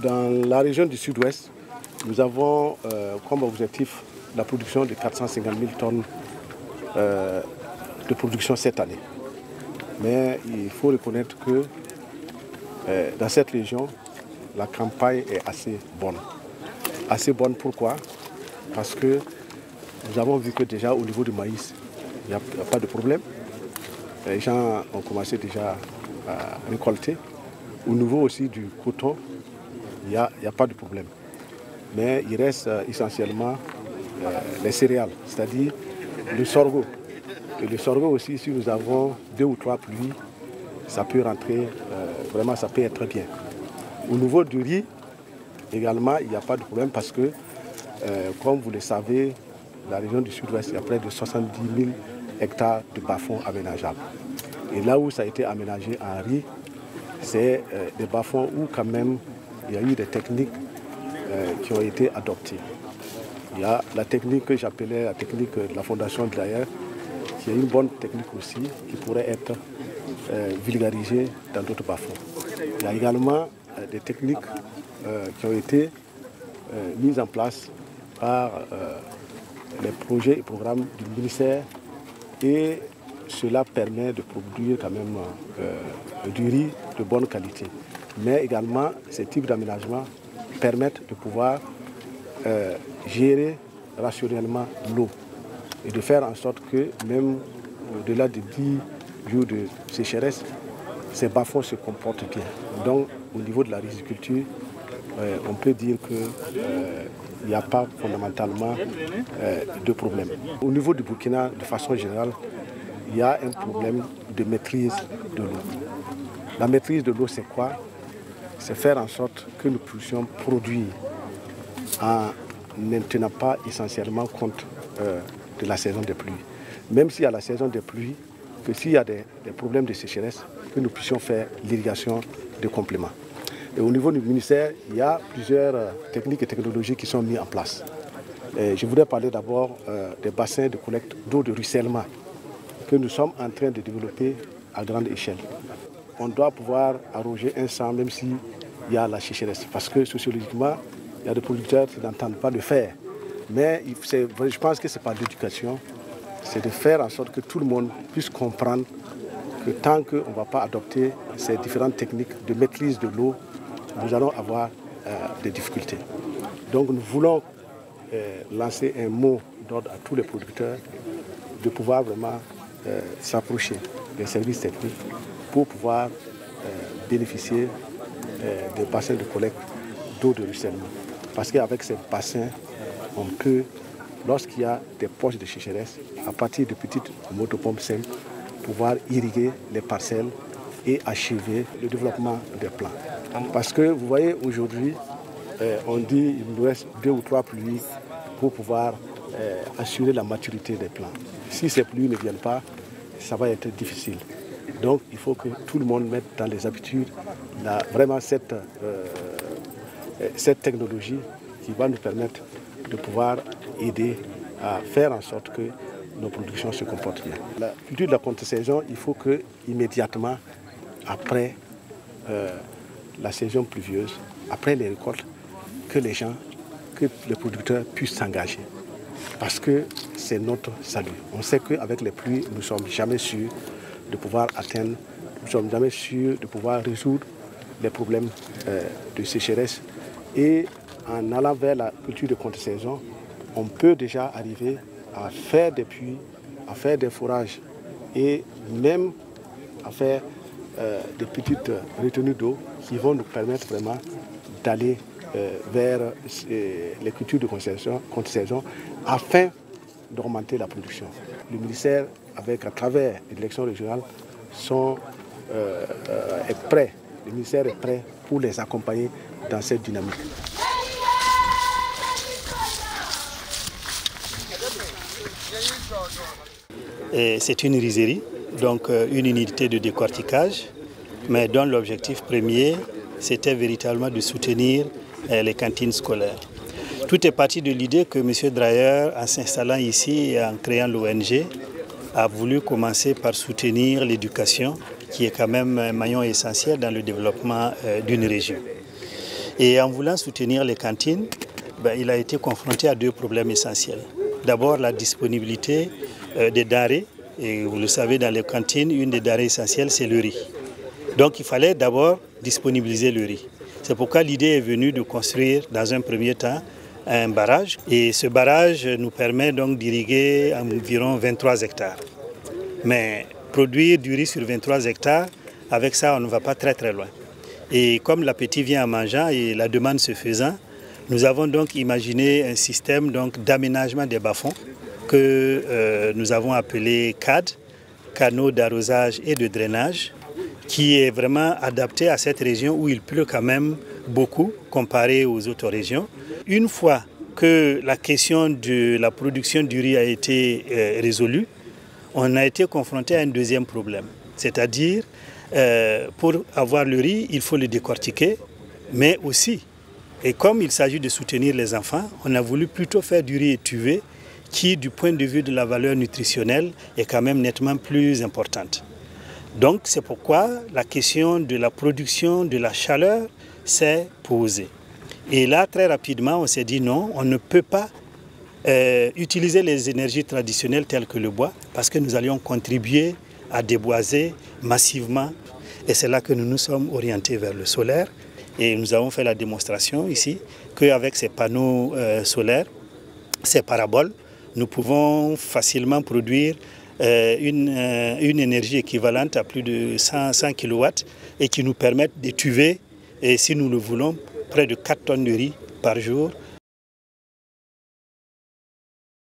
Dans la région du Sud-Ouest, nous avons comme objectif la production de 450 000 tonnes de production cette année. Mais il faut reconnaître que dans cette région, la campagne est assez bonne. Assez bonne pourquoi? Parce que nous avons vu que déjà au niveau du maïs, il n'y a pas de problème. Les gens ont commencé déjà à récolter. Au niveau aussi du coton, il n'y a pas de problème. Mais il reste essentiellement les céréales, c'est-à-dire le sorgho. Et le sorgho aussi, si nous avons 2 ou 3 pluies, ça peut rentrer, vraiment ça peut être bien. Au niveau du riz, également, il n'y a pas de problème parce que, comme vous le savez, la région du Sud-Ouest, il y a près de 70 000 hectares de bas-fonds aménageables. Et là où ça a été aménagé en riz, c'est des bas-fonds où quand même il y a eu des techniques qui ont été adoptées. Il y a la technique que j'appelais la technique de la Fondation Dreyer, qui est une bonne technique aussi, qui pourrait être vulgarisée dans d'autres bas-fonds. Il y a également des techniques qui ont été mises en place par les projets et programmes du ministère et cela permet de produire quand même du riz de bonne qualité. Mais également, ces types d'aménagements permettent de pouvoir gérer rationnellement l'eau et de faire en sorte que même au-delà de 10 jours de sécheresse, ces bas-fonds se comportent bien. Donc au niveau de la riziculture, on peut dire qu'il n'y a pas fondamentalement de problème. Au niveau du Burkina, de façon générale, il y a un problème de maîtrise de l'eau. La maîtrise de l'eau, c'est quoi? C'est faire en sorte que nous puissions produire en ne tenant pas essentiellement compte de la saison des pluies. Même s'il y a la saison des pluies, que s'il y a des problèmes de sécheresse, que nous puissions faire l'irrigation de complément. Et au niveau du ministère, il y a plusieurs techniques et technologies qui sont mises en place. Et je voudrais parler d'abord des bassins de collecte d'eau de ruissellement que nous sommes en train de développer à grande échelle. On doit pouvoir arroger un champ même s'il y a la sécheresse. Parce que sociologiquement, il y a des producteurs qui n'entendent pas le faire. Mais je pense que ce n'est pas l'éducation, c'est de faire en sorte que tout le monde puisse comprendre que tant qu'on ne va pas adopter ces différentes techniques de maîtrise de l'eau, nous allons avoir des difficultés. Donc nous voulons lancer un mot d'ordre à tous les producteurs de pouvoir vraiment s'approcher des services techniques pour pouvoir bénéficier des bassins de collecte d'eau de ruissellement. Parce qu'avec ces bassins, on peut, lorsqu'il y a des poches de sécheresse, à partir de petites motopompes simples, pouvoir irriguer les parcelles et achever le développement des plants. Parce que vous voyez, aujourd'hui, on dit qu'il nous reste 2 ou 3 pluies pour pouvoir assurer la maturité des plants. Si ces pluies ne viennent pas, ça va être difficile. Donc il faut que tout le monde mette dans les habitudes vraiment cette technologie qui va nous permettre de pouvoir aider à faire en sorte que nos productions se comportent bien. La culture de la contre-saison, il faut que immédiatement après la saison pluvieuse, après les récoltes, que les producteurs puissent s'engager. Parce que c'est notre salut. On sait qu'avec les pluies, nous ne sommes jamais sûrs de pouvoir atteindre, nous ne sommes jamais sûrs de pouvoir résoudre les problèmes de sécheresse. Et en allant vers la culture de contre-saison, on peut déjà arriver à faire des puits, à faire des forages et même à faire des petites retenues d'eau qui vont nous permettre vraiment d'aller vers les cultures de contre-saison afin d'augmenter la production. Le ministère, à travers les élections régionales, est prêt. Le ministère est prêt pour les accompagner dans cette dynamique. C'est une rizerie, donc une unité de décortiquage, mais dont l'objectif premier, c'était véritablement de soutenir les cantines scolaires. Tout est parti de l'idée que M. Dreyer, en s'installant ici et en créant l'ONG, a voulu commencer par soutenir l'éducation, qui est quand même un maillon essentiel dans le développement d'une région. Et en voulant soutenir les cantines, il a été confronté à deux problèmes essentiels. D'abord, la disponibilité des denrées. Et vous le savez, dans les cantines, une des denrées essentielles, c'est le riz. Donc il fallait d'abord disponibiliser le riz. C'est pourquoi l'idée est venue de construire dans un premier temps un barrage. Et ce barrage nous permet donc d'irriguer environ 23 hectares. Mais produire du riz sur 23 hectares, avec ça, on ne va pas très très loin. Et comme l'appétit vient en mangeant et la demande se faisant, nous avons donc imaginé un système d'aménagement des bas-fonds que nous avons appelé CAD, canaux d'arrosage et de drainage, qui est vraiment adapté à cette région où il pleut quand même beaucoup comparé aux autres régions. Une fois que la question de la production du riz a été résolue, on a été confronté à un deuxième problème. C'est-à-dire, pour avoir le riz, il faut le décortiquer, mais aussi, et comme il s'agit de soutenir les enfants, on a voulu plutôt faire du riz étuvé, qui, du point de vue de la valeur nutritionnelle, est quand même nettement plus importante. Donc, c'est pourquoi la question de la production de la chaleur s'est posée. Et là, très rapidement, on s'est dit non, on ne peut pas utiliser les énergies traditionnelles telles que le bois, parce que nous allions contribuer à déboiser massivement. Et c'est là que nous nous sommes orientés vers le solaire. Et nous avons fait la démonstration ici qu'avec ces panneaux solaires, ces paraboles, nous pouvons facilement produire une énergie équivalente à plus de 100 kW et qui nous permettent d'étuver, et si nous le voulons, près de 4 tonnes de riz par jour